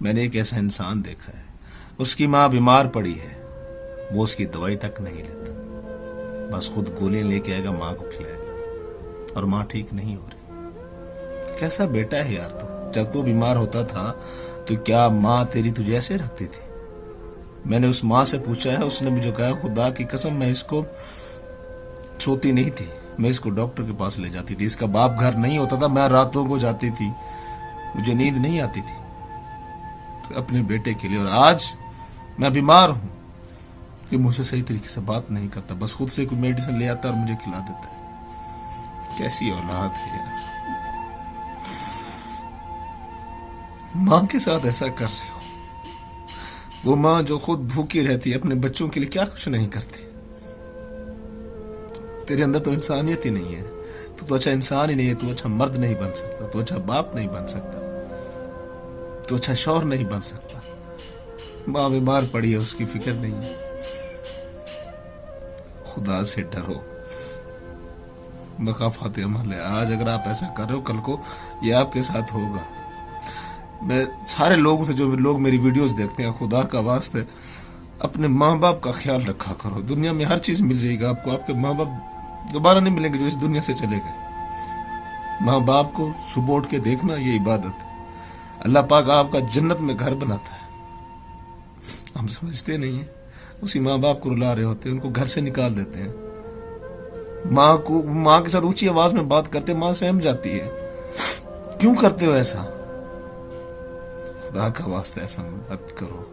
میں نے ایک ایسا انسان دیکھا ہے، اس کی ماں بیمار پڑی ہے، وہ اس کی دوائی تک نہیں لیتا، بس خود گولیاں لے کے آئے گا، ماں کو کھلائے گا، اور ماں ٹھیک نہیں ہو رہی۔ کیسا بیٹا ہے یار تو؟ جب تو بیمار ہوتا تھا تو کیا ماں تیری تجھے ایسے رکھتی تھی؟ میں نے اس ماں سے پوچھا ہے، اس نے مجھے کہا خدا کی قسم میں اس کو چھوتی نہیں تھی، میں اس کو ڈاکٹر کے پاس لے جاتی تھی، اس کا باپ گھر نہیں ہوتا تھا، میں راتوں کو جاتی تھی، مجھے نیند نہیں آتی تھی اپنے بیٹے کے لیے، اور آج میں بیمار ہوں کہ مجھے صحیح طریقے سے بات نہیں کرتا، بس خود سے کوئی میڈیسن لے آتا اور مجھے کھلا دیتا ہے۔ کیسی اولاد ہے یار، ماں کے ساتھ ایسا کر رہے ہو؟ وہ ماں جو خود بھوکی رہتی ہے اپنے بچوں کے لیے، کیا کچھ نہیں کرتی؟ تیرے اندر تو انسانیت ہی نہیں ہے، تو اچھا انسان ہی نہیں ہے، تو اچھا مرد نہیں بن سکتا، تو اچھا باپ نہیں بن سکتا، تو اچھا شوہر نہیں بن سکتا۔ ماں بیمار پڑی ہے، اس کی فکر نہیں ہے۔ خدا سے ڈرو، مخافات عمل ہے، آج اگر آپ ایسا کر رہے ہو کل کو یہ آپ کے ساتھ ہوگا۔ میں سارے لوگوں سے، جو لوگ میری ویڈیوز دیکھتے ہیں، خدا کا واسطے اپنے ماں باپ کا خیال رکھا کرو۔ دنیا میں ہر چیز مل جائے گا آپ کو، آپ کے ماں باپ دوبارہ نہیں ملیں گے جو اس دنیا سے چلے گئے۔ ماں باپ کو صبح اٹھ کے دیکھنا یہ عبادت ہے۔ اللہ پاک آپ کا جنت میں گھر بناتا ہے، ہم سمجھتے نہیں ہیں، اسی ماں باپ کو رلا رہے ہوتے ہیں، ان کو گھر سے نکال دیتے ہیں۔ ماں کے ساتھ اونچی آواز میں بات کرتے، ماں سہم جاتی ہے۔ کیوں کرتے ہو ایسا؟ خدا کا واسطہ ایسا مت کرو۔